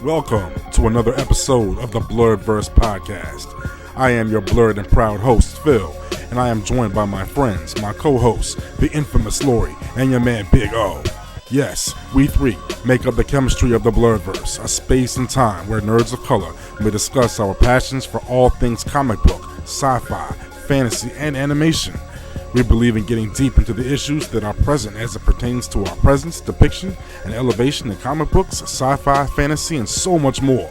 Welcome to another episode of the BLERDVERSE podcast. I am your blurred and proud host, Phil, and I am joined by my friends, my co-hosts, the infamous Lori, and your man Big O. Yes, we three make up the chemistry of the BLERDVERSE, a space and time where nerds of color may discuss our passions for all things comic book, sci-fi, fantasy, and animation. We believe in getting deep into the issues that are present as it pertains to our presence, depiction, and elevation in comic books, sci-fi, fantasy, and so much more.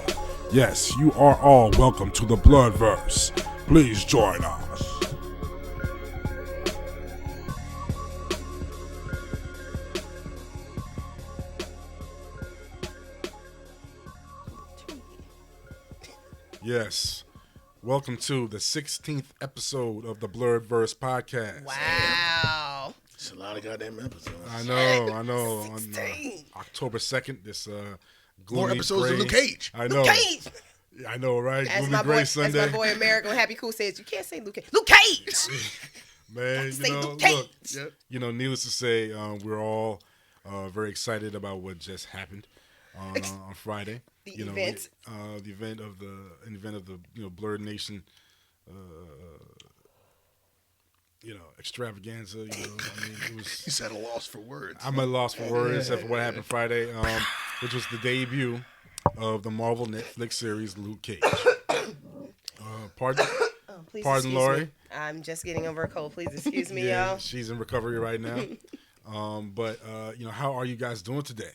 Yes, you are all welcome to the BLERDVERSE. Please join us. Yes. Welcome to the 16th episode of the BLERDVERSE podcast. Wow. It's a lot of goddamn episodes. I know. 16. On October 2nd, this gloomy More episodes gray, of Luke Cage. I know. Luke Cage. I know, right? As Gloomy Gray my Sunday. boy American Happy Cool says, you can't say Luke Cage. Luke Cage! Man, Say you know, Luke Cage. look, needless to say, we're all very excited about what just happened on Friday. The event. The event of the Blerd Nation, extravaganza. I mean, it was. He's at a loss for words. I'm at a loss for words except for what happened Friday, which was the debut of the Marvel Netflix series Luke Cage. Pardon, Excuse Lori. me. I'm just getting over a cold. Please excuse me, Yeah, y'all. she's in recovery right now. But how are you guys doing today?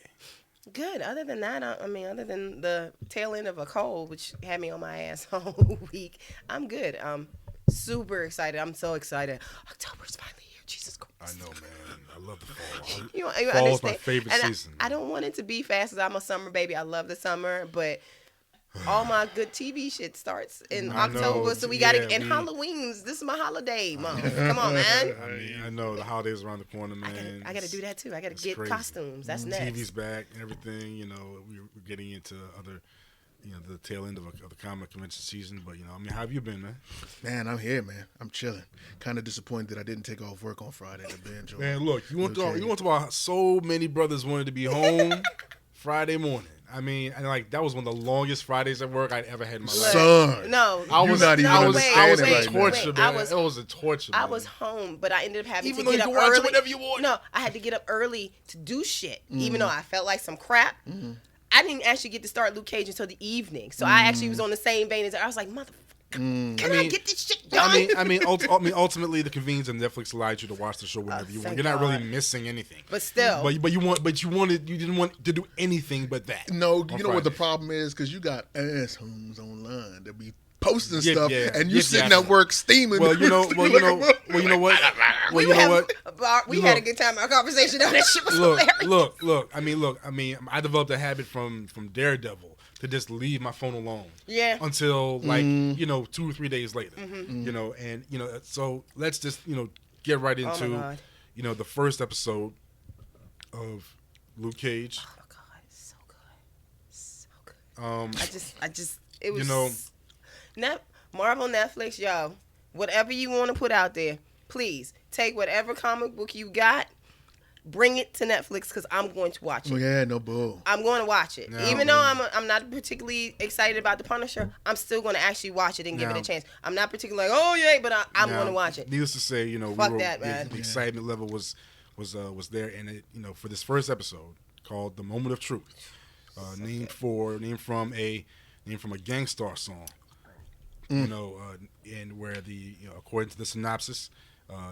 Good. Other than that, other than the tail end of a cold, which had me on my ass all week, I'm good. I'm super excited. I'm so excited. October's finally here. Jesus Christ. I know, man. I love the fall. You Fall is understand? my favorite And season. I don't want it to be fast because I'm a summer baby. I love the summer, but all my good TV shit starts in October, so we gotta. And Halloween's. This is my holiday month. Come on, man. I know the holidays around the corner, man. I gotta do that too. I gotta get crazy. costumes. That's next. TV's back and everything. We're getting into other, the tail end of the comic convention season. But how have you been, man? Man, I'm here, man. I'm chilling. Kind of disappointed that I didn't take off work on Friday to binge. Man, look, you want to talk about so many brothers wanted to be home Friday morning. I mean, and that was one of the longest Fridays at work I'd ever had in my life. Son, No, I was not even I was understanding in right torture, now. man. It was a torture. I man. was home, but I ended up having Even to though get you up can watch it early. whenever you want. No, I had to get up early to do shit, even though I felt like some crap. I didn't actually get to start Luke Cage until the evening, so I actually was on the same vein as I was like, motherfucker. Can I get this shit done? I mean, ultimately, the convenience of Netflix allowed you to watch the show whenever you want. You're not really missing anything. But still, you didn't want to do anything but that. No, you know what the problem is? Because you got assholes online that be posting stuff, and you sitting at work steaming. Well, you know what? We had a good time. Our conversation on that shit was hilarious. Look. I mean, I developed a habit from Daredevil to just leave my phone alone. Yeah. Until 2 or 3 days later. So let's just get right into the first episode of Luke Cage. Oh my God, it's so good. It was Marvel, Netflix, y'all. Whatever you want to put out there, please take whatever comic book you got. Bring it to Netflix because I'm going to watch it. Oh, yeah, no bull. I'm going to watch it. No, Even though I'm not particularly excited about The Punisher, I'm still going to actually watch it and give it a chance. I'm not particularly like, oh, yeah, but I'm going to watch it. Needless to say, Fuck that, man. The excitement level was there. And, it, for this first episode called The Moment of Truth, named from a Gang Starr song, and where according to the synopsis,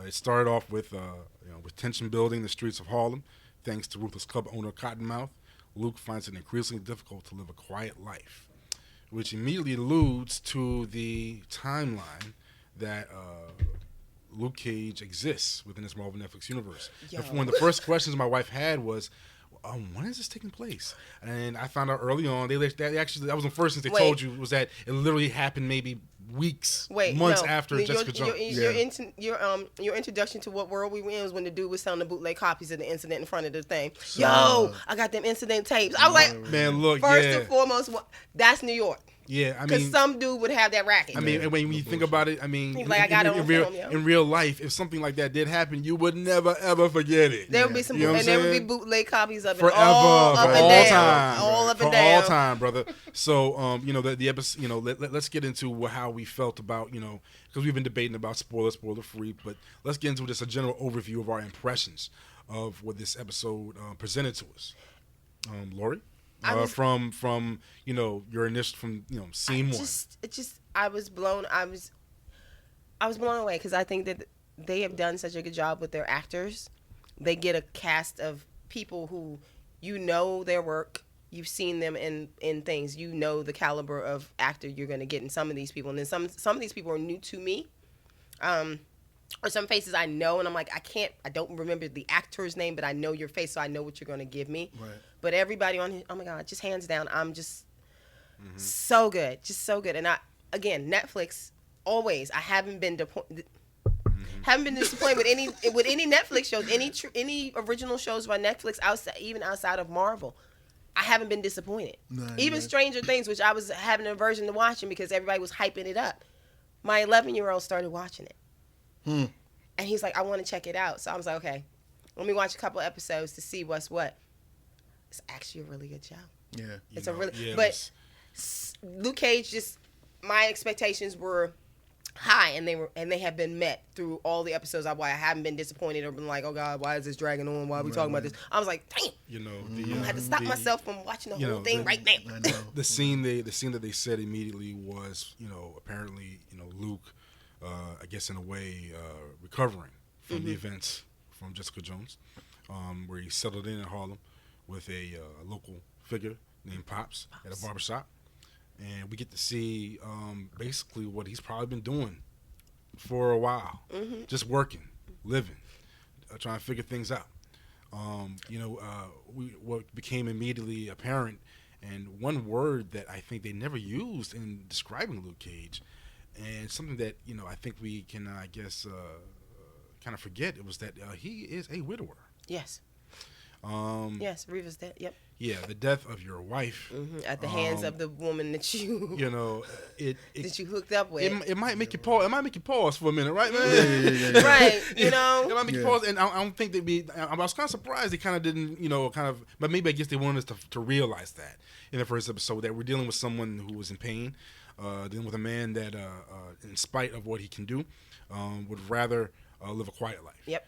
it started off with tension building in the streets of Harlem. Thanks to ruthless club owner Cottonmouth, Luke finds it increasingly difficult to live a quiet life, which immediately alludes to the timeline that Luke Cage exists within this Marvel Netflix universe. One of the first questions my wife had was, when is this taking place? And I found out early on, that was the first thing they told you, was that it literally happened maybe months after Jessica Jones. Your introduction to what world we were in was when the dude was selling the bootleg copies of the incident in front of the thing. Yo, I got them incident tapes. I was like, man, look, first and foremost, that's New York. Yeah, I mean, because some dude would have that racket. I mean, and when you think about it, I mean, he's like, I got it on film, yo. In real life, if something like that did happen, you would never ever forget it. There would be some, and there would be bootleg copies of it forever, all up and down, all up and down. All time, brother. So, the episode, let's get into how we felt about, because we've been debating about spoiler free, but let's get into just a general overview of our impressions of what this episode presented to us. Lori, from your initial scene one. I was blown away because I think that they have done such a good job with their actors. They get a cast of people who their work. You've seen them in things. The caliber of actor you're going to get in some of these people. And then some of these people are new to me. Or some faces I know, and I'm like, I don't remember the actor's name, but I know your face, so I know what you're going to give me. Right. But everybody on here, oh my God, just hands down, I'm just so good. Just so good. And again, Netflix, always, I haven't been disappointed with any Netflix shows, any original shows by Netflix even outside of Marvel. I haven't been disappointed. Even Stranger Things, which I was having an aversion to watching because everybody was hyping it up. My 11-year-old started watching it. And he's like, I want to check it out. So I was like, okay, let me watch a couple episodes to see what's what. It's actually a really good show. Yeah. But Luke Cage, just my expectations were high, and they have been met through all the episodes. I haven't been disappointed or been like, oh God, why is this dragging on? Why are we talking about this? I was like, damn. I'm gonna have to stop myself from watching the whole thing right now. I know. The scene that they said immediately was, apparently, Luke, I guess in a way, recovering from the events from Jessica Jones, where he settled in Harlem with a local figure named Pops at a barbershop. And we get to see basically what he's probably been doing for a while. Just working, living, trying to figure things out. What became immediately apparent, and one word that I think they never used in describing Luke Cage, and something that, I think we can, kind of forget, it was that he is a widower. Yes. Yes, Reva's dead. Yep. Yeah, the death of your wife at the hands of the woman that you that you hooked up with. It might make you pause. It might make you pause for a minute, right, man? Yeah. Right. It might make you pause, and I don't think I was kind of surprised they kind of didn't, but maybe I guess they wanted us to realize that in the first episode that we're dealing with someone who was in pain, dealing with a man that, in spite of what he can do, would rather live a quiet life. Yep.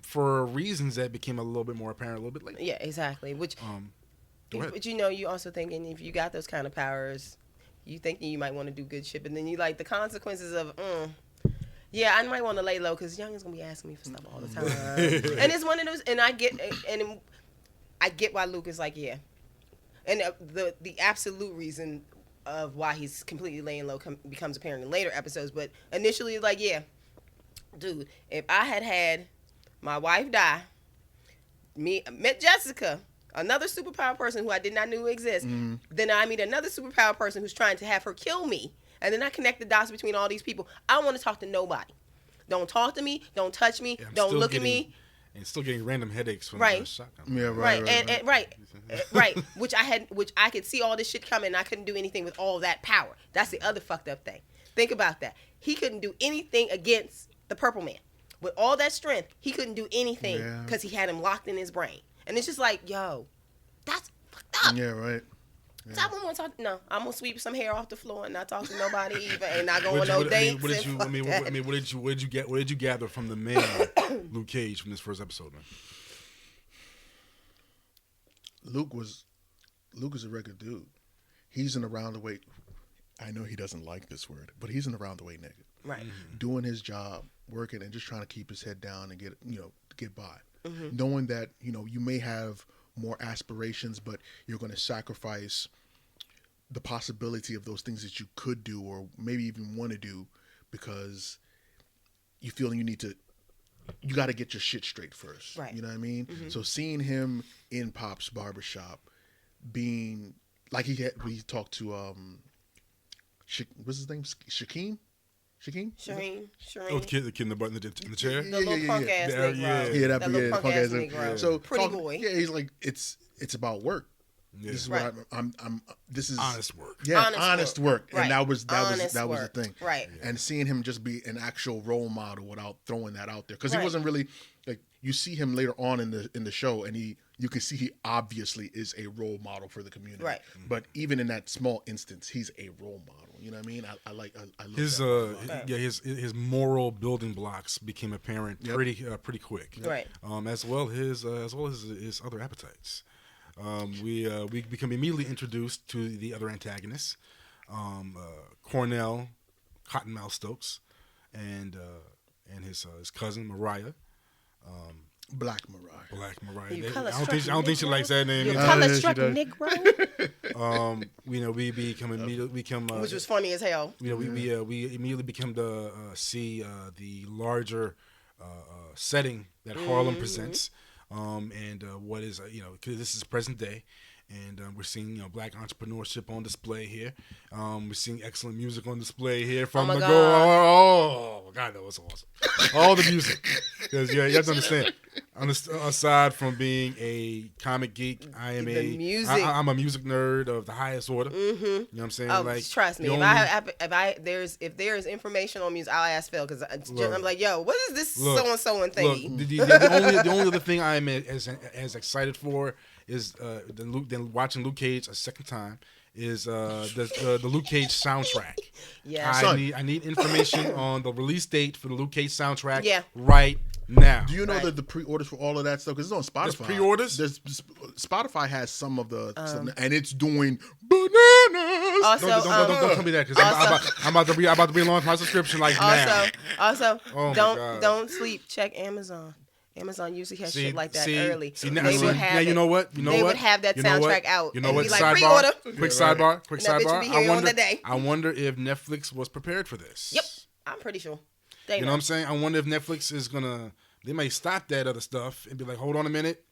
For reasons that became a little bit more apparent a little bit later. Yeah, exactly. But you also thinking if you got those kind of powers, you thinking you might want to do good shit, but then you like the consequences of, I might want to lay low because Young is gonna be asking me for stuff all the time, and it's one of those. And I get why Luke is like, yeah, and the absolute reason of why he's completely laying low becomes apparent in later episodes. But initially, like, yeah, dude, if I had my wife die, met Jessica, another superpower person who I did not know exists, then I meet another superpower person who's trying to have her kill me, and then I connect the dots between all these people. I don't want to talk to nobody. Don't talk to me. Don't touch me. Don't look at me. And still getting random headaches from the shotgun. Yeah, right. Right. Which I could see all this shit coming, and I couldn't do anything with all that power. That's the other fucked up thing. Think about that. He couldn't do anything against the Purple Man. With all that strength, he couldn't do anything because he had him locked in his brain. And it's just like, yo, that's fucked up. Yeah, right. Yeah. So I won't want to talk. No, I'm gonna sweep some hair off the floor and not talk to nobody either, and not go on no dates. What did you gather from the man Luke Cage from this first episode, man? Luke is a regular dude. He's an around the way. I know he doesn't like this word, but he's an around the way nigga. Right. Doing his job, working, and just trying to keep his head down and get by. Knowing that, you may have more aspirations, but you're going to sacrifice the possibility of those things that you could do or maybe even want to do because you feel you got to get your shit straight first. Right. You know what I mean? So seeing him in Pop's barbershop being like he talked to, what's his name? Shaheen? Oh, the kid in the chair? The little punk ass nigga. The punk ass nigga. So pretty boy. Yeah, he's like, it's about work. This is what I'm. This is honest work. Yeah, honest work. Right. And that was the thing. Right. And seeing him just be an actual role model without throwing that out there, because he wasn't really like, you see him later on in the show, and you can see he obviously is a role model for the community. Right. But even in that small instance, he's a role model. You know what I mean? I love his that. his moral building blocks became apparent pretty quick. Right. As well as his other appetites. We become immediately introduced to the other antagonists, Cornell Cottonmouth Stokes, and his cousin Mariah. Black Mariah. I don't think she likes that name. You color-struck Negro. We become which was funny as hell. We immediately become to see the larger setting that Harlem presents, and what is because this is present day. And we're seeing black entrepreneurship on display here. We're seeing excellent music on display here from the go. Oh God, that was awesome! All the music, because you have to understand. Aside from being a comic geek, I'm a music nerd of the highest order. Mm-hmm. You know what I'm saying? Oh, trust me. If there's information on music, I'll ask Phil, because I'm like, yo, what is this so and so and thingy? The only other thing I'm as excited for is then watching Luke Cage a second time is the Luke Cage soundtrack. Yeah, I need information on the release date for the Luke Cage soundtrack. Right now. Do you know that the pre-orders for all of that stuff, because it's on Spotify? There's pre-orders? Spotify has some of the and it's doing bananas. Also, don't tell me that, because I'm about to relaunch my subscription now. Also, don't sleep. Check Amazon. Amazon usually has shit like that early. You know what? They would have that soundtrack out. You know what? Be like, pre-order. Quick sidebar. I wonder if Netflix was prepared for this. Yep, I'm pretty sure. You know what I'm saying? I wonder if Netflix is they may stop that other stuff and be like, hold on a minute,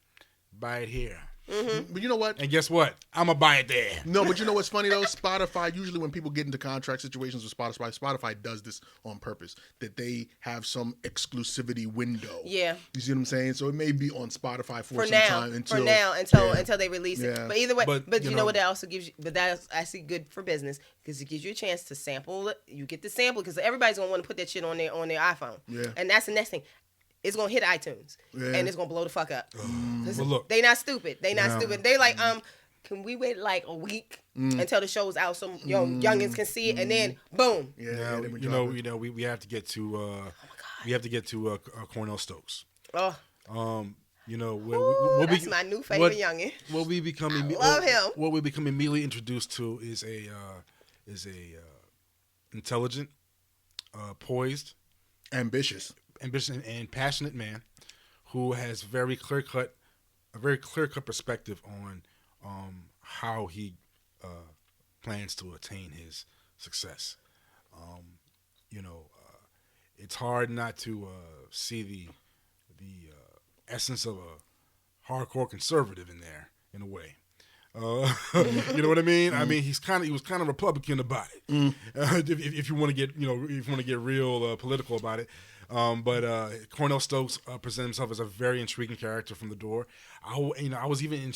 buy it here. Mm-hmm. But you know what? And guess what? I'm going to buy it there. No, but you know what's funny, though? Spotify, usually when people get into contract situations with Spotify does this on purpose, that they have some exclusivity window. Yeah. You see what I'm saying? So it may be on Spotify for some time until they release it. Yeah. But either way, but you know what that also gives you, but that's actually good for business, because it gives you a chance to sample it. You get the sample, because everybody's going to want to put that shit on their iPhone. Yeah. And that's the next thing. It's gonna hit iTunes, and it's gonna blow the fuck up. Well, look, they not stupid. They stupid. They like, can we wait like a week until the show's out so youngins can see it, and then boom. Yeah, we have to get to Cornell Stokes. Oh. That's my new favorite youngin. What we become love him. What we become immediately introduced to is a intelligent, poised, ambitious and passionate man who has a very clear cut perspective on how he plans to attain his success. It's hard not to see the essence of a hardcore conservative in there, in a way. You know what I mean? I mean, he was kind of Republican about it. If you want to get real political about it. But Cornell Stokes presented himself as a very intriguing character from the door. I was even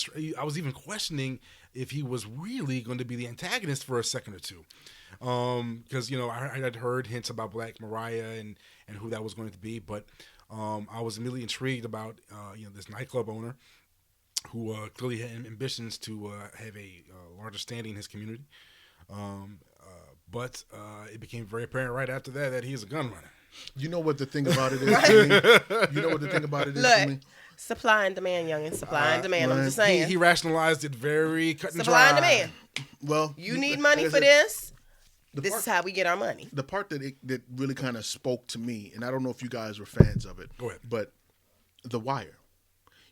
questioning if he was really going to be the antagonist for a second or two, because I had heard hints about Black Mariah and who that was going to be, but I was immediately intrigued about this nightclub owner who clearly had ambitions to have a larger standing in his community, but it became very apparent right after that he's a gun runner. You know what the thing about it is to me? You know what the thing about it is to me? Supply and demand, youngin. Supply and demand. I'm just saying. He rationalized it very cut and dry. Supply and demand. Well, you need money for this. This is how we get our money. The part that really kind of spoke to me, and I don't know if you guys were fans of it, go ahead, but The Wire.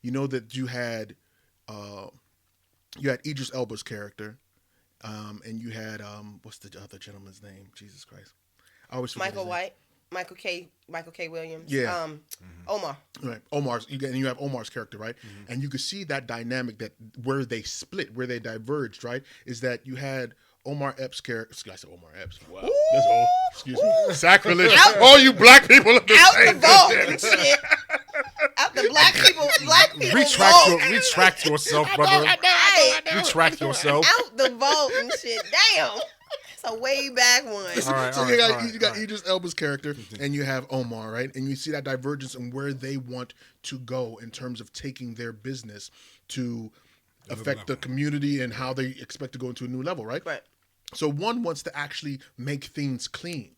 You know that you had Idris Elba's character, and you had what's the other gentleman's name? Jesus Christ, I always forget Michael White. Michael K. Williams. Yeah. Omar. Right. You have Omar's character, right? Mm-hmm. And you could see that dynamic, that where they split, where they diverged, right? Is that you had Omar Epps' character. I said Omar Epps. Wow. Ooh, that's all. Excuse me. Sacrilege. All you black people. Out the vault and shit. Out the black people retract yourself, brother. Retract yourself. Out the vote and shit. Damn. It's a way back one. You got Idris Elba's character, and you have Omar, right? And you see that divergence in where they want to go in terms of taking their business to affect the community and how they expect to go into a new level, right? Right. So one wants to actually make things clean.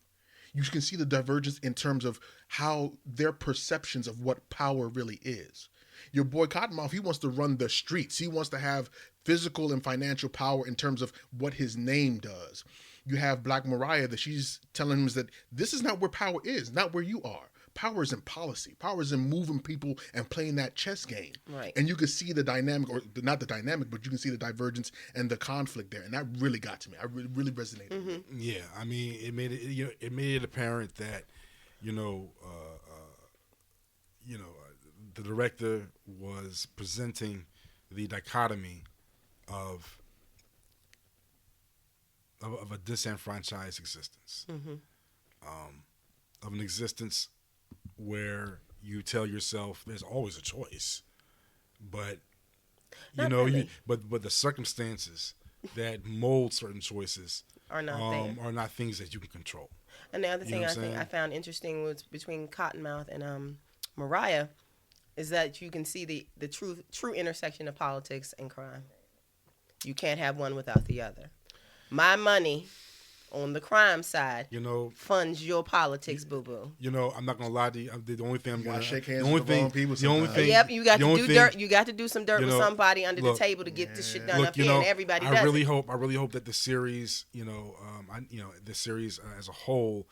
You can see the divergence in terms of how their perceptions of what power really is. Your boy Cottonmouth, he wants to run the streets. He wants to have physical and financial power in terms of what his name does. You have Black Mariah that she's telling him that this is not where power is, not where you are. Power is in policy. Power is in moving people and playing that chess game. Right. And you can see the dynamic, or not the dynamic, but you can see the divergence and the conflict there. And that really got to me. I really resonated with it. Yeah, I mean, it made it apparent that, the director was presenting the dichotomy of a disenfranchised existence, of an existence where you tell yourself there's always a choice, but but the circumstances that mold certain choices are not things that you can control. And the other thing I found interesting was between Cottonmouth and Mariah is that you can see the true intersection of politics and crime. You can't have one without the other. My money on the crime side, funds your politics, boo boo. I'm not gonna lie to you. The only thing I'm gonna shake hands with the wrong people. Yep, you got to do dirt. You got to do some dirt with somebody under the table to get this shit done up here, and everybody does. I really hope that the series, the series as a whole,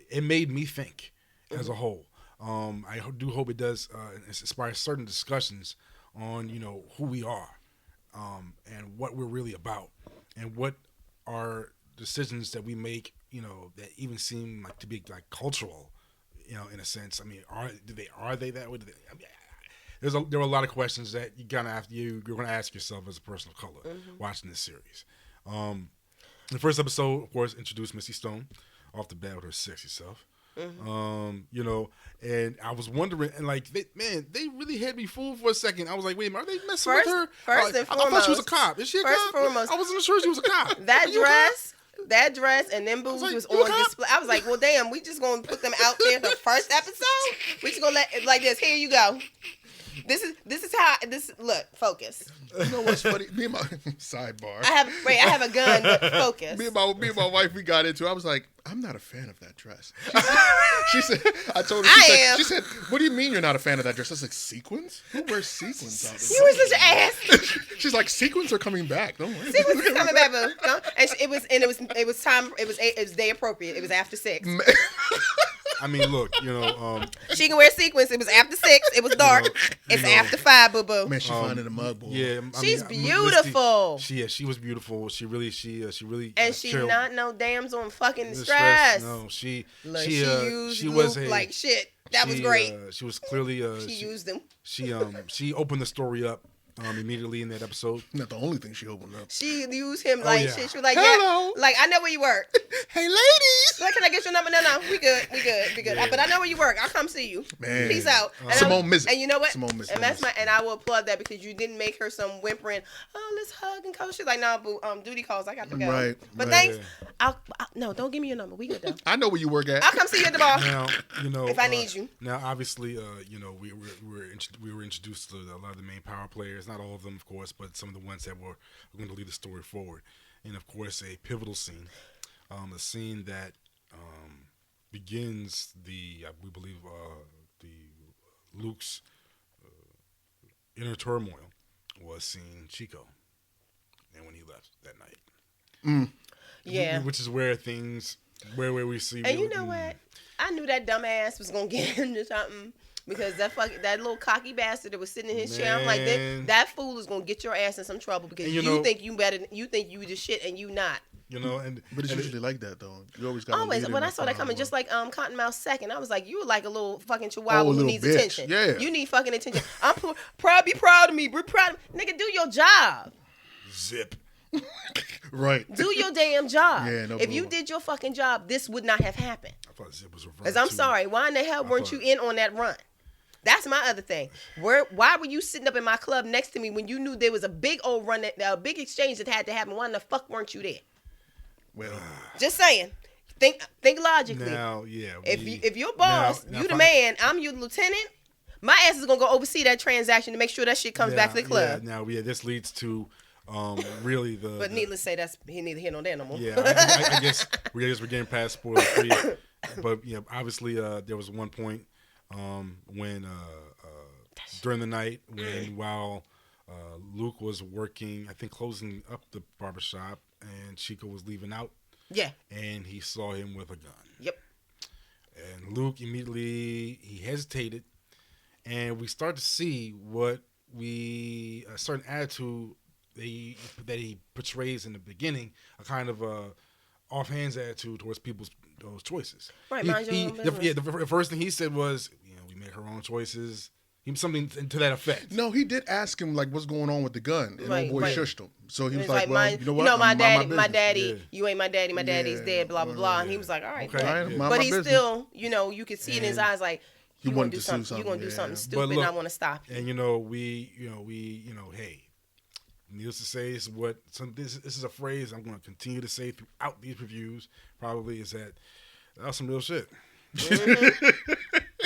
it made me think as a whole. I do hope it does inspire certain discussions on who we are, and what we're really about, and what are decisions that we make, that even seem like to be like cultural, in a sense. I mean, are they that way? There were a lot of questions that you're gonna ask yourself as a person of color watching this series. The first episode, of course, introduced Missy Stone off the bat with her sexy self. And I was wondering, and they really had me fooled for a second. I was like, wait a minute, are they messing with her? First and foremost, I thought she was a cop. Is she a cop? First and foremost, I wasn't sure she was a cop. That dress and them boobs was on display. I was like, well, damn, we just gonna put them out there the first episode? We just gonna let it like this. Here you go. This is how look, focus. You know what's funny? Me and my sidebar. I have a gun, but focus. Me and my wife, we got into it. I was like, I'm not a fan of that dress. She said, I told her, she said, what do you mean you're not a fan of that dress? I was like, sequins? Who wears sequins out there? You were such an ass. She's like, sequins are coming back. Don't worry. Sequins are coming back, boo. No? And it was day appropriate. It was after 6. I mean, look, she can wear sequins. It was after 6. It was dark. It's after 5, boo boo. Man, she fine in the mud, boy. Yeah, she's beautiful. She was beautiful. She really. And she not no dams on fucking distress. No, she used was like shit. That was great. She was clearly. She used them. She opened the story up. Immediately in that episode. Not the only thing she opened up. She used him like shit. She was like, hello. Yeah, like I know where you work. Hey, ladies. Like, can I get your number? No, we good. Yeah. But I know where you work. I'll come see you. Man. Peace out. Simone Mizzet. And you know what? Simone Mizzet. And that's and I will applaud that because you didn't make her some whimpering. Oh, let's hug and coach. She's like, nah, boo. Duty calls. I got to go. Right. But thanks. I'll no, don't give me your number. We good though. I know where you work at. I'll come see you at the bar. Now, if I need you. Now, obviously, we were introduced to a lot of the main power players. Not all of them, of course, but some of the ones that were going to lead the story forward. And of course, a pivotal scene, a scene that begins we believe Luke's inner turmoil was seeing Chico, and when he left that night. Yeah, which is where we see. And you know what? I knew that dumbass was gonna get into something. Because that little cocky bastard that was sitting in his chair, I'm like, that fool is gonna get your ass in some trouble because you think you better, you think you the shit and you not. But it's usually like that though. You always got when I saw that coming, just like Cottonmouth's second, I was like, you were like a little fucking chihuahua who needs attention. Yeah, you need fucking attention. I'm proud. Be proud of me. Be proud of me. Nigga, do your job. Zip. Right. Do your damn job. Yeah, no if you did your fucking job, this would not have happened. I thought Zip was reversed. Because I'm sorry, why in the hell weren't you in on that run? That's my other thing. Why were you sitting up in my club next to me when you knew there was a big old run, a big exchange that had to happen? Why in the fuck weren't you there? Well, just saying. Think logically. Now, yeah. If you're boss, you the man, I'm you the lieutenant. My ass is gonna go oversee that transaction to make sure that shit comes back to the club. Yeah, now, this leads to really the. But needless to say, that's he neither here nor there no more. Yeah, I guess we're getting past spoiler free. But obviously, there was one point when during the night while Luke was working, I think closing up the barbershop, and Chico was leaving out. Yeah. And he saw him with a gun. Yep. And Luke immediately he hesitated, and we start to see what a certain attitude that he portrays in the beginning, a kind of offhand attitude towards those choices. Right, mind your own business. The first thing he said was, we make our own choices. Something to that effect. No, he did ask him like, "What's going on with the gun?" And old boy shushed him. So he was like, "Well, you know what? My daddy, you ain't my daddy. My daddy's dead. Blah blah blah." And he was like, "All right, okay. But he still, you could see in his eyes like he wanted to do something. You gonna do something stupid? And I want to stop you. And we, hey, needless to say, this is a phrase I'm going to continue to say throughout these reviews. Probably is that was some real shit.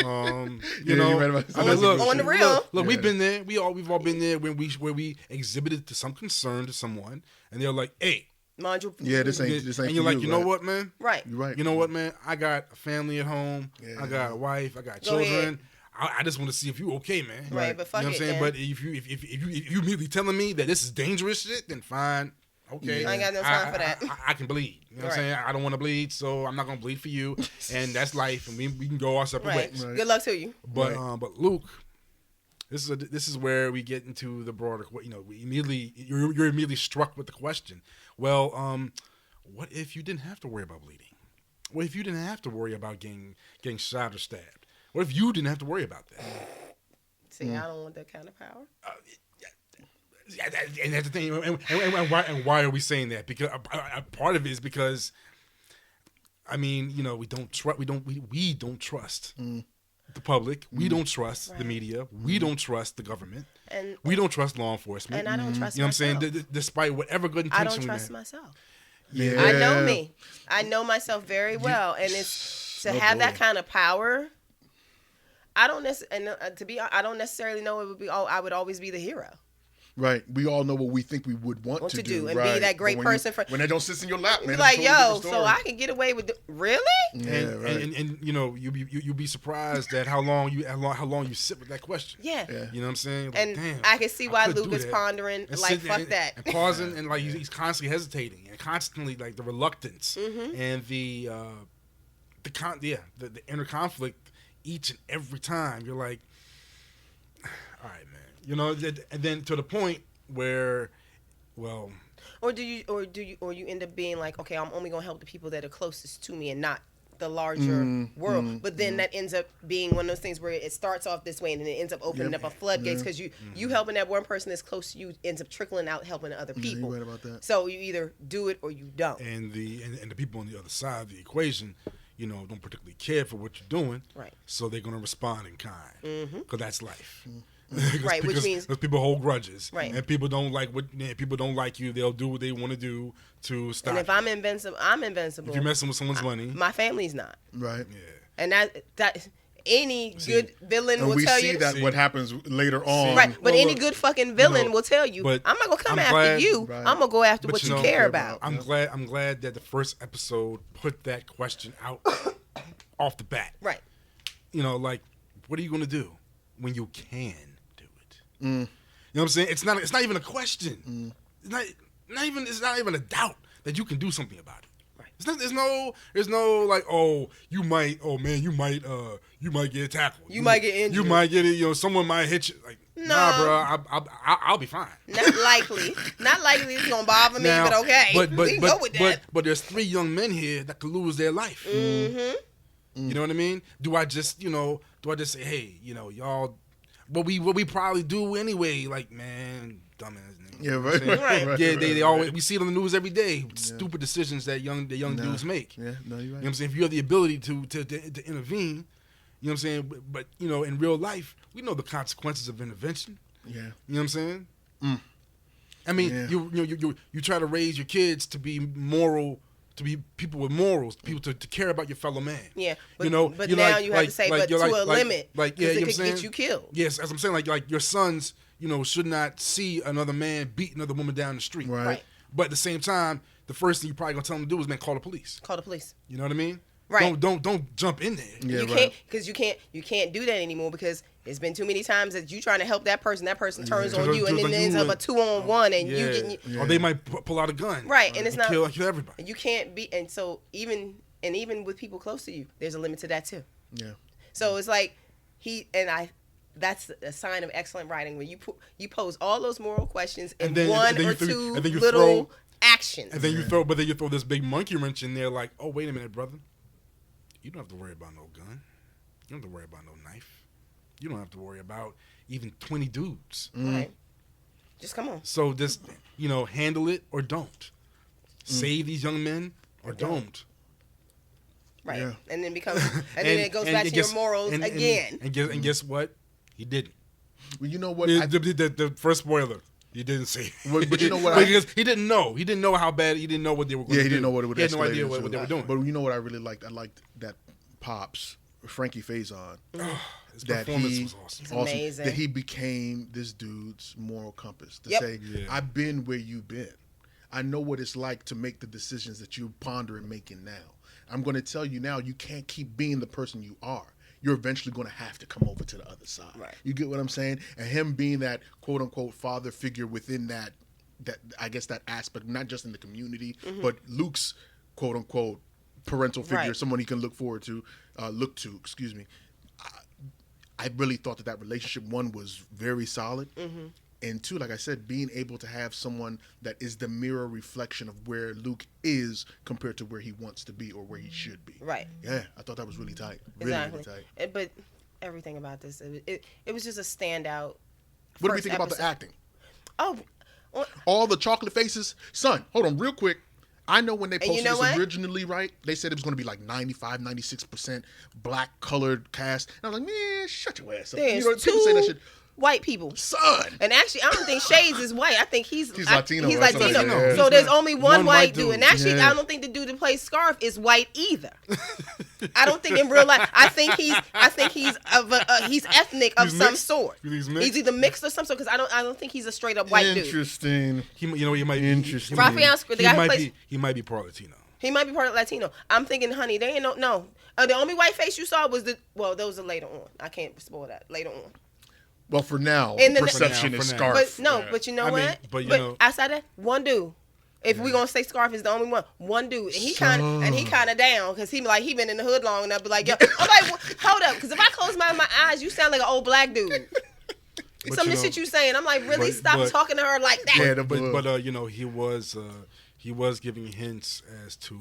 Look, on the real. Look, we've been there. We've all been there where we exhibited to some concern to someone, and they're like, "Hey, mind you, this ain't." And you're like, you know what, man? Right. You're right. You know what, man? I got a family at home. I got a wife. I got children. I just want to see if you okay, man. Right, but fuck you know what I'm saying? Man. But if you immediately telling me that this is dangerous shit, then fine. Okay. I ain't got no time for that. I can bleed. You know what I'm saying? I don't want to bleed, so I'm not gonna bleed for you. And that's life, and we can go our separate ways. Right. Good luck to you. But Luke, this is where we get into the broader. We you're immediately struck with the question. Well, what if you didn't have to worry about bleeding? What if you didn't have to worry about getting shot or stabbed? What if you didn't have to worry about that? See, I don't want that kind of power. And that's the thing. And why are we saying that? Because part of it is because, we don't trust the public. We don't trust the media. We don't trust the government. And we don't trust law enforcement. And I don't trust myself. You know what I'm saying? Despite whatever good intention I don't trust myself. Yeah. I know me. I know myself very well, and it's to have that kind of power. I don't necessarily know it would be. I would always be the hero. Right. We all know what we think we would want to do. And be that great person. When they don't sit in your lap, man. Like, so I can get away with really? Yeah, and you'll be surprised at how long you sit with that question. Yeah. You know what I'm saying? Like, and damn, I can see why Luke is pondering, like, fuck that. And pausing, and like he's constantly hesitating, and constantly like the reluctance and the inner conflict each and every time. You're like, all right, man. And then to the point where, well, or you end up being like, okay, I'm only gonna help the people that are closest to me and not the larger world. But then that ends up being one of those things where it starts off this way and then it ends up opening up a floodgates because you helping that one person that's close to you ends up trickling out helping other people. You're right about that. So you either do it or you don't. And the people on the other side of the equation, don't particularly care for what you're doing. Right. So they're gonna respond in kind because that's life. Right, which means because people hold grudges, right? And people don't like people don't like you. They'll do what they want to do to stop. And if I'm invincible, I'm invincible. If you're messing with someone's money, my family's not. Right. Yeah. And that any good villain will tell you. And we see that what happens later on. Right, but any good fucking villain will tell you, I'm not gonna come after you. Right. I'm gonna go after what you care about. I'm glad that the first episode put that question out off the bat. Right. Like, what are you gonna do when you can? You know what I'm saying? It's not even a question. It's not even a doubt that you can do something about it. Right. There's no like, you might get tackled. You might get injured. You might get it. Someone might hit you. Like, no. Nah, bro, I'll be fine. Not likely. Not likely it's gonna bother me, but okay. But we can go with that. But there's 3 young men here that could lose their life. You know what I mean? Do I just say, hey, y'all? What we probably do anyway, like, man, dumbass nigga. Yeah, right. Right. Yeah, they always, we see it on the news every day. Stupid decisions that young dudes make. Yeah, no, you're right. You know what I'm saying? If you have the ability to intervene, You know what I'm saying? But you know, in real life, we know the consequences of intervention. Yeah. You know what I'm saying? I mean, you try to raise your kids to be moral, to be people with morals, people to care about your fellow man. Yeah, but, you know, but now you have to say, but to a limit, yeah, it could get you killed. Yes, as I'm saying, like your sons, you know, should not see another man beat another woman down the street. Right. But at the same time, the first thing you're probably gonna tell them to do is, man, call the police. Call the police. You know what I mean? Right. Don't jump in there. Yeah, you can't, because you can't do that anymore, because it's been too many times that you trying to help that person turns on you, and then ends up a 2-on-1, and you getting. Or they might pull out a gun. Right, and it's not kill everybody. And you can't be, and so even with people close to you, there's a limit to that too. Yeah. So it's like that's a sign of excellent writing, when you pose all those moral questions in one or two little actions. And then you throw this big monkey wrench in there, like, oh, wait a minute, brother. You don't have to worry about no gun. You don't have to worry about no knife. You don't have to worry about even 20 dudes. Right. Just come on. So just, you know, handle it or don't. Save these young men or don't. Right. Yeah. And then then it goes back to your morals again. And guess what? He didn't. Well, you know what? The first spoiler. He didn't say. But you know what? Because he didn't know. He didn't know how bad. He didn't know what they were going to do. Yeah, he didn't know what it would. He had no idea what they were doing. But you know what I really liked? I liked that Pops, Frankie Faison. His performance was awesome. It's amazing. That he became this dude's moral compass to say, I've been where you've been. I know what it's like to make the decisions that you ponder and making now. I'm going to tell you now, you can't keep being the person you are. You're eventually going to have to come over to the other side. Right. You get what I'm saying? And him being that quote unquote father figure within that I guess that aspect, not just in the community, but Luke's quote unquote parental figure, someone he can look to. Excuse me. I really thought that relationship, one, was very solid. And two, like I said, being able to have someone that is the mirror reflection of where Luke is compared to where he wants to be or where he should be. Right. Yeah, I thought that was really tight. Really, Exactly. really tight. But everything about this, it was just a standout. What do we think about the acting? Oh. All the chocolate faces. Son, hold on real quick. I know when they posted this originally, right, they said it was going to be like 95, 96% black colored cast. And I was like, man, shut your ass up. There's people say that shit. White people. Son. And actually, I don't think Shades is white. I think he's Latino. He's Latino. Latino. So there's only one white dude. And actually, Yeah. I don't think the dude that plays Scarf is white either. I don't think in real life. I think he's ethnic of some sort. He's either mixed or some sort, because I don't think he's a straight up white dude. Interesting. He might be interesting. Raphael, the guy who plays, he might be part Latino. he might be part of Latino. I'm thinking, honey, they ain't no. The only white face you saw was those are later on. I can't spoil that. Later on. Well, for now, In the perception for is now. Scarf. But you know what? But you know, outside that, one dude. If we gonna say Scarf is the only one dude, and he kind of down, because he been in the hood long enough. Be like, yo, I'm like, hold up, because if I close my eyes, you sound like an old black dude. Some of the shit you saying, I'm like, really, stop talking to her like that. Yeah, but you know, he was giving hints as to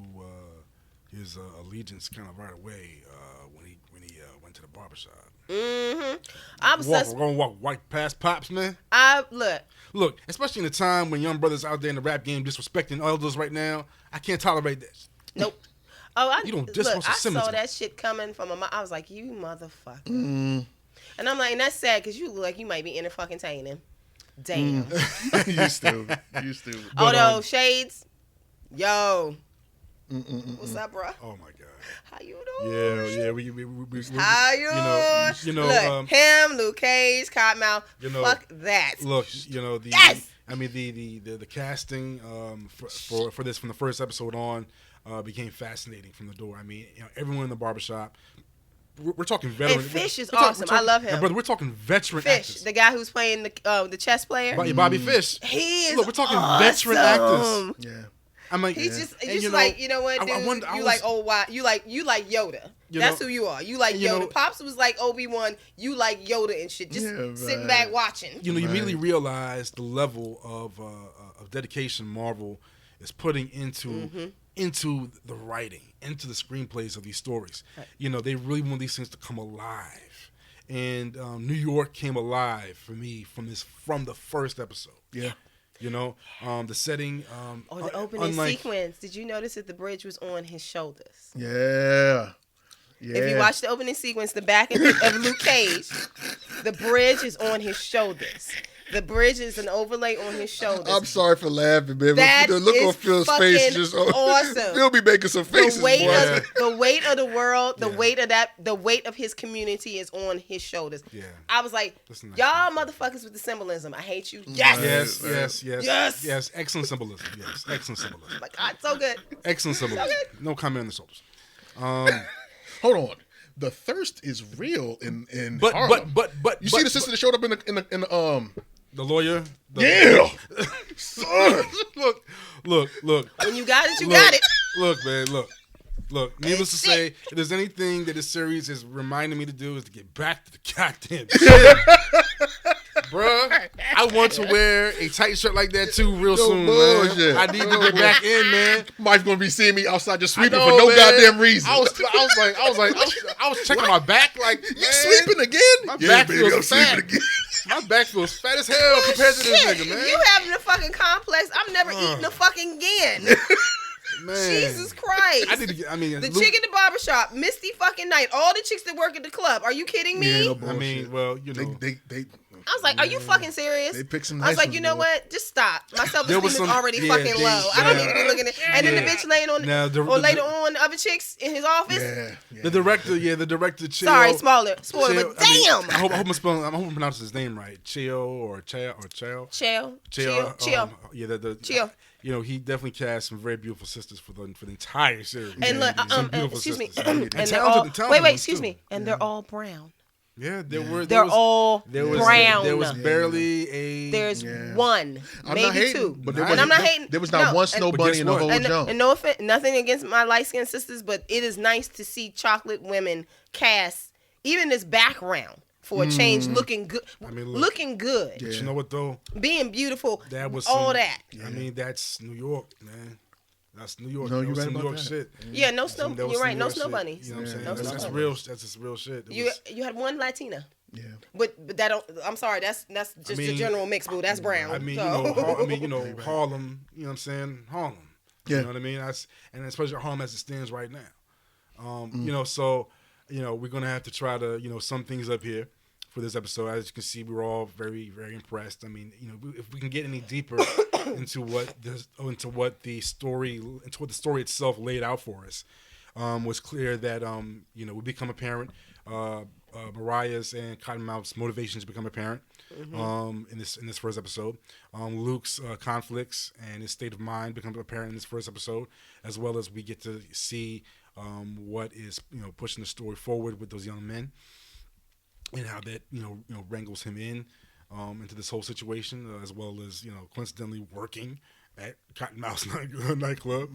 his allegiance kind of right away when he went to the barbershop. I'm we're gonna walk white past Pops, man. Look, especially in a time when young brothers out there in the rap game disrespecting elders right now. I can't tolerate this. Nope. You don't disrespect Simmons. I saw that shit coming from I was like, you motherfucker. And I'm like, and that's sad, because you look like you might be entertaining. Damn. You stupid. Although Shades, yo. What's up, bro? Oh my God. How you doing? Yeah. We How you know, look, him, Luke Cage, Cottonmouth. Fuck that. Look, the casting for this from the first episode on became fascinating from the door. I mean, everyone in the barbershop. We're talking veteran. And Fish is awesome. I love him. Brother, we're talking veteran Fish, actors. the guy who's playing the chess player. Bobby Fish. He is. Look, we're talking awesome. veteran actors. Yeah. I'm like, he's just like, you know what, dude? You like Yoda. That's who you are. You like Yoda. Pops was like Obi-Wan. You like Yoda and shit. Just sitting back watching. You immediately realize the level of dedication Marvel is putting into the writing, into the screenplays of these stories. Right. They really want these things to come alive. And New York came alive for me from the first episode. Yeah. The setting. The opening sequence. Did you notice that the bridge was on his shoulders? Yeah. If you watch the opening sequence, the back of Luke Cage, the bridge is on his shoulders. The bridge is an overlay on his shoulders. I'm sorry for laughing, man. That the look on Phil's face is just awesome. Phil be making some faces. The weight of the world, the weight of his community is on his shoulders. Yeah. I was like, y'all motherfuckers with the symbolism. I hate you. Yes. Yes. Excellent symbolism. Yes. Excellent symbolism. Oh my God, so good. Excellent symbolism. So good. No comment on the shoulders. Hold on. The thirst is real in but Harlem. But you see the sister that showed up in the lawyer. Son. Look. When you got it, you got it. Look, man. Look. Needless to say, if there's anything that this series is reminding me to do is to get back to the goddamn shit. Bruh, I want to wear a tight shirt like that too real soon, man. I need to get back in, man. Mike's gonna be seeing me outside just sweeping for no goddamn reason. I was checking my back like, you sweeping again? My back feels fat. My back feels fat as hell compared to this nigga, man. You having a fucking complex? I'm never eating a fucking again. Man. Jesus Christ. I need to get, the chick in the barbershop, Misty fucking Night, all the chicks that work at the club. Are you kidding me? Yeah, no bullshit. I mean, well, you know. I was like, are you fucking serious? They picked some I was like, you know what? Just stop. My self-esteem is already fucking low. I don't need to be looking at and then the bitch laying on later on the other chicks in his office. Yeah. The director Chio. Sorry, spoiler, but damn. I hope I'm pronouncing his name right. Chio. Chio. Chio. You know, he definitely cast some very beautiful sisters for the entire series. And look, excuse me. And they're all excuse me. And they're all brown. Yeah, they're all brown. There was barely a. There's one, maybe two. But I'm not hating. There was not one snow bunny in the whole jump. And no offense, nothing against my light skinned sisters, but it is nice to see chocolate women cast even this background for a change, looking good. I mean, looking good. Yeah. But you know what though? Being beautiful. That was all that. Yeah. I mean, that's New York, man. That's New York. No, you're right New York that. shit. Yeah, no snow. You're right. No snow bunnies. You know what I'm saying? No That's snow real. That's just real shit. You had one Latina. Yeah. But that don't. I'm sorry. That's just the general mix, boo. That's brown. I mean, Harlem. You know what I'm saying? Harlem. Yeah. You know what I mean? And especially Harlem as it stands right now. You know, so we're gonna have to try to sum things up here for this episode. As you can see, we were all very, very impressed. I mean, if we can get any deeper into what the story itself laid out for us, was clear that we become apparent. Mariah's and Cottonmouth's motivations become apparent in this first episode. Luke's conflicts and his state of mind become apparent in this first episode, as well as we get to see what is pushing the story forward with those young men, and how that wrangles him into this whole situation, as well as coincidentally working at Cottonmouth's nightclub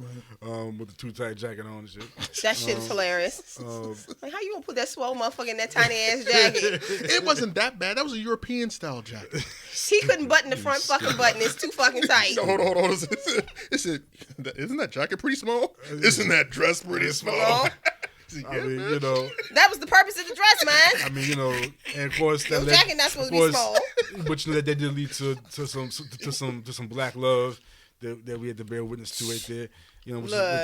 with the too tight jacket on and shit. That shit's hilarious. Like, how you gonna put that swole motherfucker in that tiny ass jacket? It wasn't that bad. That was a European style jacket. He couldn't button the front fucking button. It's too fucking tight. Hold on. Isn't that jacket pretty small? Isn't that dress pretty small? I mean, that was the purpose of the dress, man. I mean, and of course that jacket not supposed to be small. But that did lead to some black love that we had to bear witness to right there.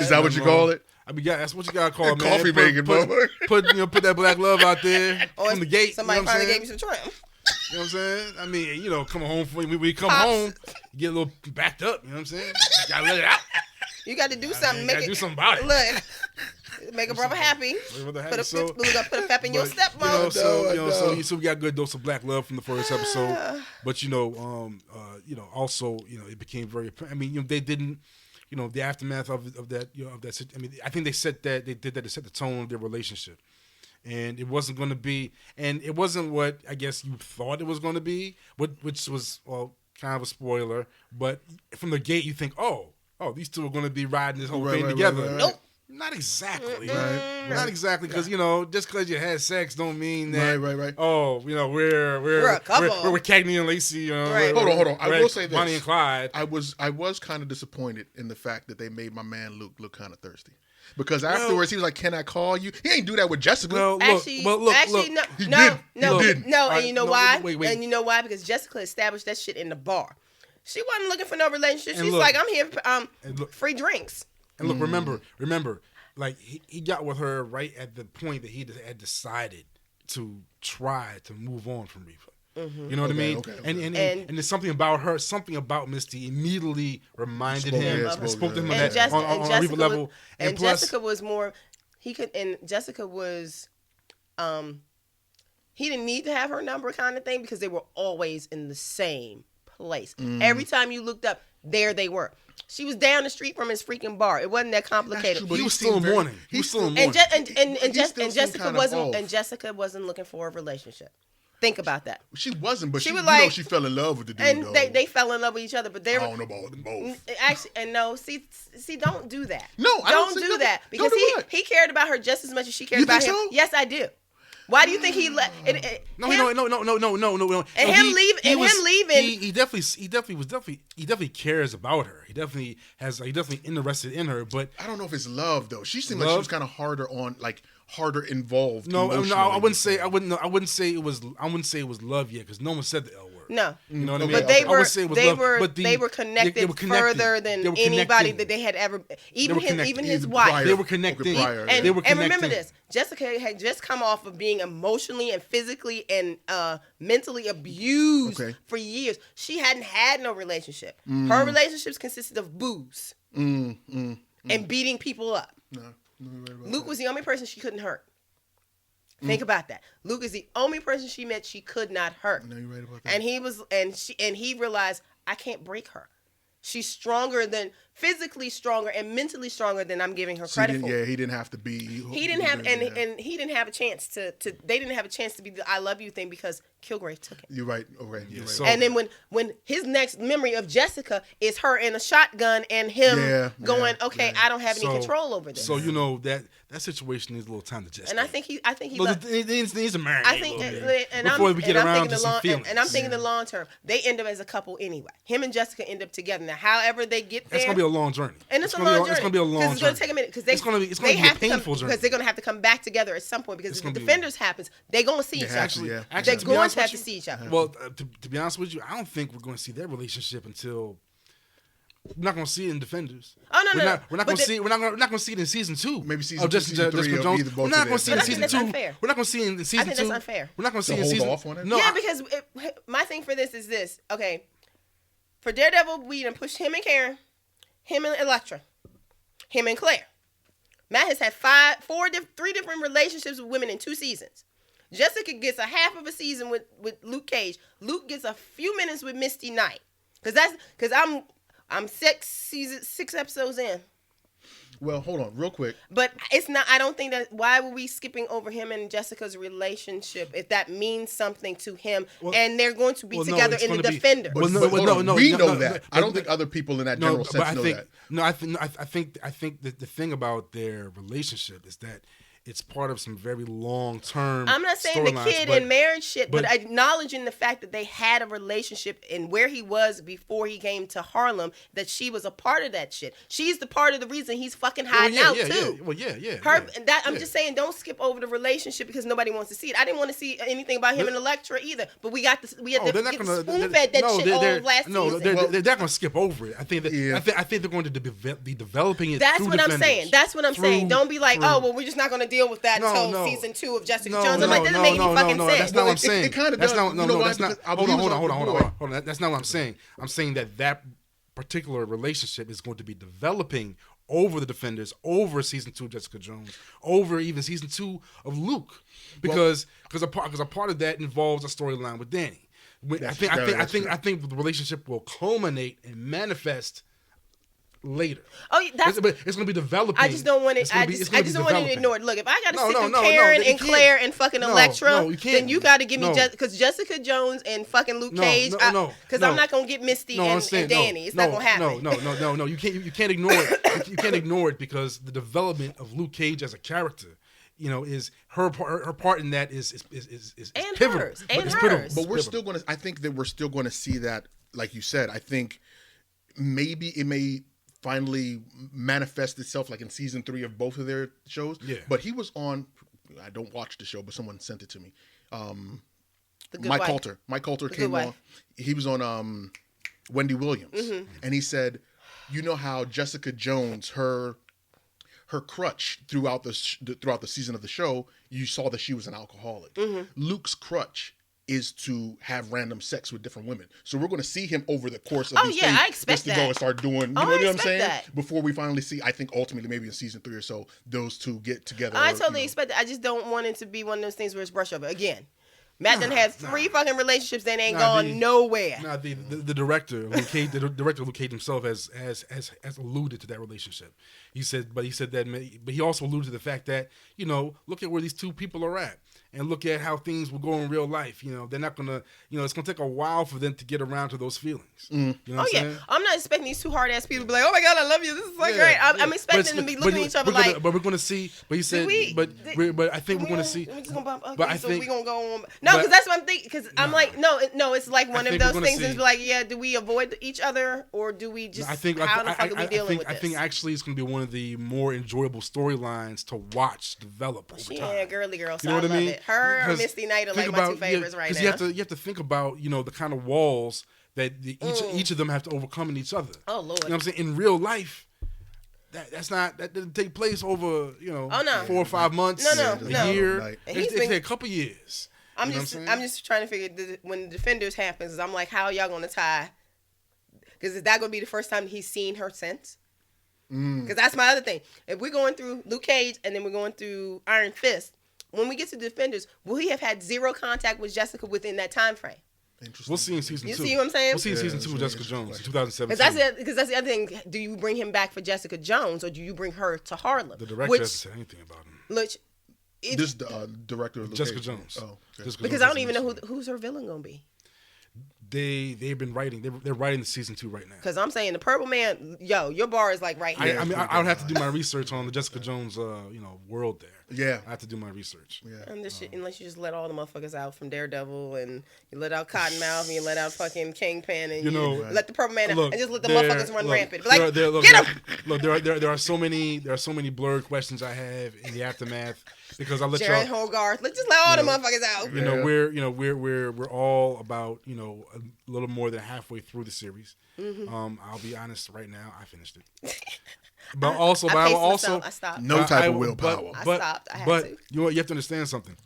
Is that what you call it? I mean, that's what you gotta call it, man. Coffee making, put that black love out there from the gate. Somebody finally gave you some trim. You know what I'm saying? I mean, come home when we come home, you get a little backed up. You know what I'm saying? You gotta let it out. You got to do something. Do something about it. Look, make a brother happy. Put a pep in your step, mom. So we got a good dose of black love from the first episode. But also it became very. I mean, they didn't. The aftermath of that. Of that. I mean, I think they did that to set the tone of their relationship. And it wasn't going to be, and it wasn't what I guess you thought it was going to be, which was kind of a spoiler. But from the gate, you think, oh, these two are going to be riding this whole thing together. Right. Nope. Not exactly. Not exactly, because just because you had sex don't mean that. Right. Oh, we're a couple. We're Cagney and Lacey. Right. Hold on. I will say this. Bonnie and Clyde. I was kind of disappointed in the fact that they made my man Luke look kind of thirsty. Because afterwards he was like, "Can I call you?" He ain't do that with Jessica. No. He did. And you know why? Wait. And you know why? Because Jessica established that shit in the bar. She wasn't looking for no relationship. She's like, "I'm here for free drinks." And look, remember, like he got with her right at the point that he had decided to try to move on from Reva. You know what I mean? Okay. And there's something about her, something about Misty immediately reminded him, spoke to him on a Reva level. And plus, Jessica was more, Jessica was, he didn't need to have her number kind of thing because they were always in the same place. Every time you looked up, there they were. She was down the street from his freaking bar. It wasn't that complicated. He was still in the morning. And Jessica wasn't looking for a relationship. Think about that. She wasn't, but she she fell in love with the dude. And though. they fell in love with each other, but they were. I don't know about them both. Actually, and no, see, don't do that. No, I don't do that because he cared about her just as much as she cared about him. So? Yes, I do. Why do you think he let? No. And him leaving. He definitely cares about her. He definitely interested in her. But I don't know if it's love though. She seemed like she was kind of harder involved. No, I wouldn't say it was love yet because no one said the L word. No, you know what I mean. But they were connected further than anybody that they had ever. Even his wife. They were connected. And remember this: Jessica had just come off of being emotionally and physically and mentally abused for years. She hadn't had no relationship. Her relationships consisted of booze and beating people up. No, Luke was the only person she couldn't hurt. Think about that. Luke is the only person she met she could not hurt. No, you're right about that. And he realized I can't break her. She's physically stronger and mentally stronger than I'm giving her credit for. Yeah, he didn't have to be. He didn't have a chance to. They didn't have a chance to be the "I love you" thing because Kilgrave took it. You're right. Okay. You're right. So, and then when his next memory of Jessica is her in a shotgun and him going, I don't have any control over this. So you know that situation needs a little time to gestate. And I think he needs to marry. I think before we get around to some feelings. And I'm thinking the long term. They end up as a couple anyway. Him and Jessica end up together. Now, however they get there, it's gonna be a long journey. And it's a long journey. It's gonna be a long journey. It's gonna take a minute because it's gonna be a painful journey because they're gonna have to come back together at some point because if the Defenders happens, they're gonna see each other. Actually, they're going to have to see each other. Well, to be honest with you, I don't think we're going to see their relationship until. We're not going to see it in Defenders. Oh no, We're not going to see it. We're not going to see it in season 2. Maybe season 3 Jones. We're not going to see it in season 2. Unfair. We're not going to see it in season 2. I think that's unfair. We're not going to see it in season. Off on it? No, yeah, because my thing for this is this. Okay, for Daredevil, we done pushed him and Karen, him and Elektra, him and Claire. Matt has had 3 different relationships with women in 2 seasons. Jessica gets a half of a season with Luke Cage. Luke gets a few minutes with Misty Knight. Because I'm 6 episodes in. Well, hold on, real quick. But it's not. I don't think that. Why were we skipping over him and Jessica's relationship if that means something to him? And they're going to be together in the Defender. We know that. I don't think other people in that general sense know that. No, I think that the thing about their relationship is that it's part of some very long-term. I'm not saying the kid and marriage shit, but acknowledging the fact that they had a relationship and where he was before he came to Harlem, that she was a part of that shit. She's the part of the reason he's fucking hiding out too. Yeah. Well, yeah. I'm just saying, don't skip over the relationship because nobody wants to see it. I didn't want to see anything about him and Electra either, but we had to spoon-fed that shit all last season. They're not going to skip over it. I think they're going to be developing it. That's what I'm saying. That's what I'm saying. Don't be like, we're just not going to deal with that until season 2 of Jessica Jones. I'm like, that doesn't make any fucking sense. That's not what I'm saying. It kind of does. Hold on. That's not what I'm saying. I'm saying that particular relationship is going to be developing over the Defenders, over season 2 of Jessica Jones, over even season 2 of Luke, because a part of that involves a storyline with Danny. I think the relationship will culminate and manifest later. But it's going to be developing. I just don't want it. I just don't want it ignored. Look, if I got to sit through Karen and Claire and fucking Electra, then you got to give me because Jessica Jones and fucking Luke Cage. Because I'm not going to get Misty and Danny. It's not going to happen. No. You can't ignore it. You can't ignore it because the development of Luke Cage as a character, is her part in that is pivotal. Hers. But we're still going to. I think that we're still going to see that, like you said. I think maybe it may finally manifest itself like in season 3 of both of their shows. Yeah. But he was on. I don't watch the show, but someone sent it to me. Mike Coulter. Mike Coulter came on. He was on Wendy Williams, and he said, "You know how Jessica Jones, her her crutch throughout the season of the show, you saw that she was an alcoholic. Luke's crutch is to have random sex with different women. So we're going to see him over the course of these things. I expect just to go and start doing, you know what I'm saying? That. Before we finally see, I think ultimately maybe in season 3 or so, those two get together. I totally expect that. I just don't want it to be one of those things where it's brush over. Again, Matt done had 3 fucking relationships that ain't gone nowhere. The director, Luke Cage himself has alluded to that relationship. He said but he also alluded to the fact that, you know, look at where these two people are at. And look at how things will go in real life. You know, they're not gonna. You know, it's gonna take a while for them to get around to those feelings. You know what I'm saying? I'm not expecting these 2 hard ass people to be like, "Oh my God, I love you. This is so great." I'm expecting them to be looking at each other like. But we're gonna see. But he said. But I think we're gonna see. We're just gonna bump. Okay, but I so think we're gonna go on. No, because that's what I'm thinking. Because I'm like, no, it's like one of those things. It's like, yeah, do we avoid each other or do we just? How the fuck are we dealing with this? I think actually it's gonna be one of the more enjoyable storylines to watch develop over time. Yeah, girly girl. So you know what I mean? It. Her or Misty Knight are like my 2 favorites right now. You have to think about, you know, the kind of walls that each of them have to overcome in each other. Oh Lord. You know what I'm saying? In real life, that doesn't take place over, you know, 4 or 5 months, a year. It takes a couple years. I'm just trying to figure when the Defenders happens, I'm like, how are y'all gonna tie? Because is that gonna be the first time he's seen her since? Because that's my other thing. If we're going through Luke Cage and then we're going through Iron Fist, when we get to Defenders, will he have had 0 contact with Jessica within that time frame? We'll see in season 2. You see what I'm saying? We'll see in season 2 of Jessica Jones in 2017. Because that's the other thing. Do you bring him back for Jessica Jones or do you bring her to Harlem? The director hasn't said anything about him. This director of Jessica Jones. Oh, because I don't even know who's her villain gonna be. They've been writing. They're writing the season 2 right now. Because I'm saying the Purple Man, your bar is like right here. I mean, I would have to do my research on the Jessica Jones, world there. Yeah, I have to do my research. Yeah, unless you just let all the motherfuckers out from Daredevil and you let out Cottonmouth and you let out fucking Kingpin and let the Purple Man out and just let the motherfuckers run rampant. Like, get him! Look, there are so many blurred questions I have in the aftermath because I let Jared Hogarth. Let's just let all the motherfuckers out. You know, we're all about, you know, a little more than halfway through the series. I'll be honest right now, I finished it. But I stopped. No type of willpower. I stopped. I had to. You have to understand something.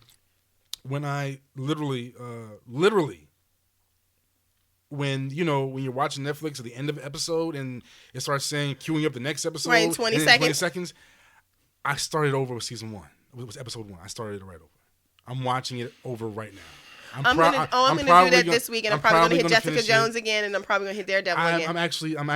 When I literally, when you're watching Netflix at the end of an episode and it starts saying queuing up the next episode, right, 20 seconds, I started over with season 1. It was episode 1. I started it right over. I'm watching it over right now. I'm gonna do that this week, and I'm probably gonna hit Jessica Jones again, and I'm probably gonna hit Daredevil again. I'm actually on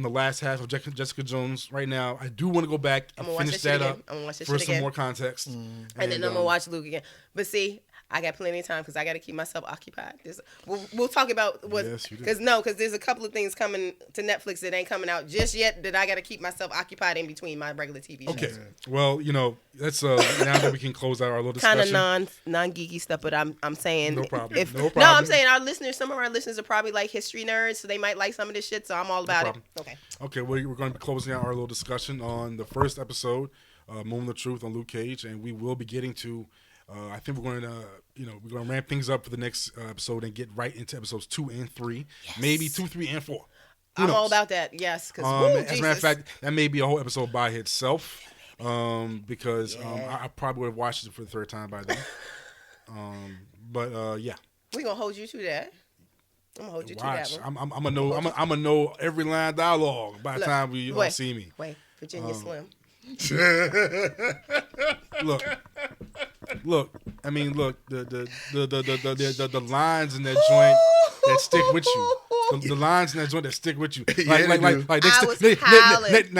the last half of Jessica Jones right now. I do want to go back and finish that up for some more context, and then I'm gonna watch Luke again. But see, I got plenty of time because I got to keep myself occupied. We'll talk about what because there's a couple of things coming to Netflix that ain't coming out just yet that I got to keep myself occupied in between my regular TV shows. Okay, well, you know, that's now that we can close out our little discussion. Kind of non geeky stuff, but I'm saying no problem. No, I'm saying some of our listeners are probably like history nerds, so they might like some of this shit. So I'm all about it. Okay, we're going to be closing out our little discussion on the first episode, Moment of Truth on Luke Cage, and we will be getting to. I think we're going to ramp things up for the next episode and get right into episodes 2 and 3, maybe 2, 3, and 4. I'm all about that. Yes, because as a matter of fact, that may be a whole episode by itself. Because I probably would have watched it for the 3rd time by then. Yeah, we're gonna hold you to that. I'm gonna hold you to that one. I'm gonna know every line of dialogue by the time we all see me. Wait, Virginia Slim. Look. I mean, look. The lines in that joint that stick with you. The lines in that joint that stick with you. Like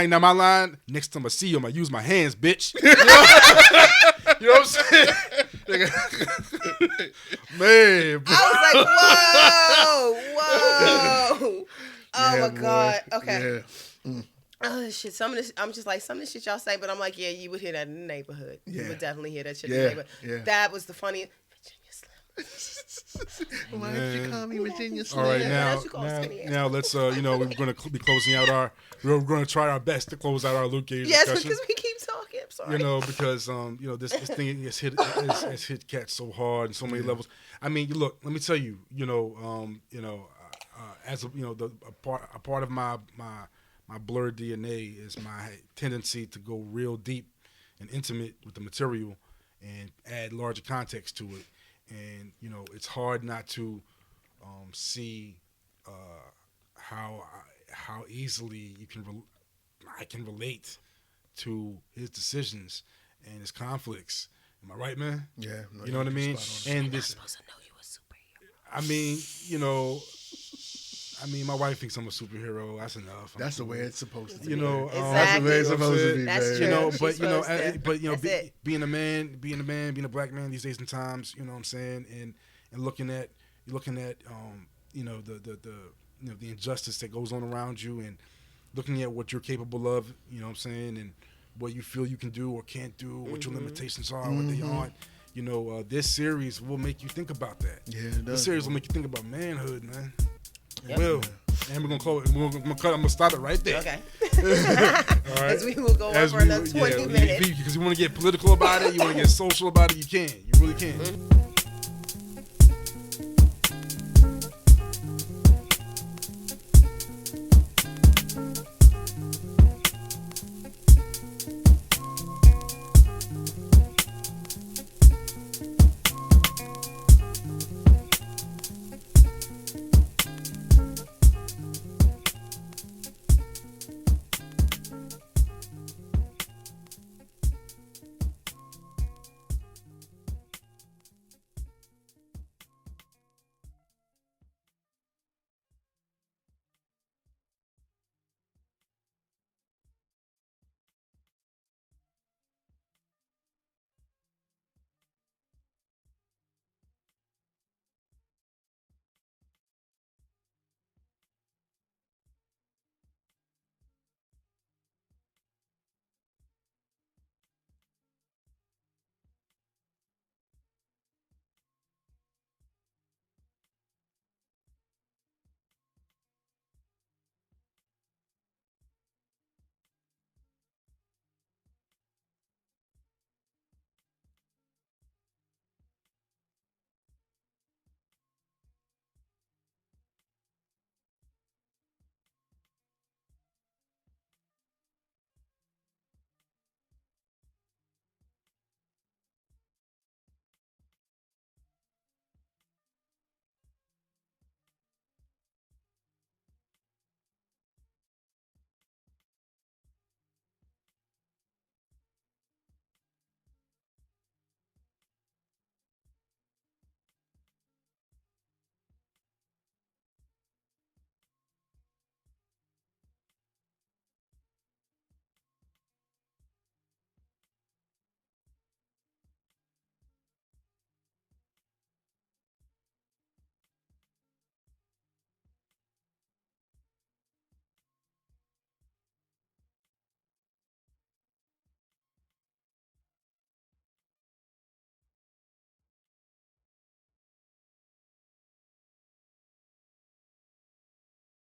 now my line, next time I see you, I'm gonna use my hands, bitch. You know what I'm saying? Man. I was like, whoa. Oh my God. Okay. Yeah. Oh shit! Some of this, I'm just like some of the shit y'all say, but I'm like, yeah, you would hear that in the neighborhood. Yeah. You would definitely hear that shit in the neighborhood. Yeah. That was the funniest. Virginia Slim. Why did you call me Virginia Slim? All right, now let's we're going to be closing out we're going to try our best to close out our Luke Cage discussion. Yes, because we keep talking. I'm sorry. You know, because this thing has hit cats so hard and so many levels. I mean, look, let me tell you, as a part of my my blurred DNA is my tendency to go real deep and intimate with the material and add larger context to it. And, you know, it's hard not to see how easily I can relate to his decisions and his conflicts. Am I right, man? Yeah. No, you know what I mean? And this, supposed to know you a superhero. I mean, you know, my wife thinks I'm a superhero. That's enough. That's the way it's supposed to be. You know, exactly. That's the way it's supposed to be, That's man. true. You know, She's but you know, being a man, being a black man these days and times, you know what I'm saying, and looking at you know, the injustice that goes on around you, and looking at what you're capable of, you know what I'm saying, and what you feel you can do or can't do, what your limitations are, what they aren't. You know, this series will make you think about that. Yeah, it does. This series will make you think about manhood, man. Yep. It will. And we're gonna close. I'm gonna stop it right there. Okay. All right. As we will go over another 20 minutes. Because you want to get political about it, you want to get social about it, you can. You really can.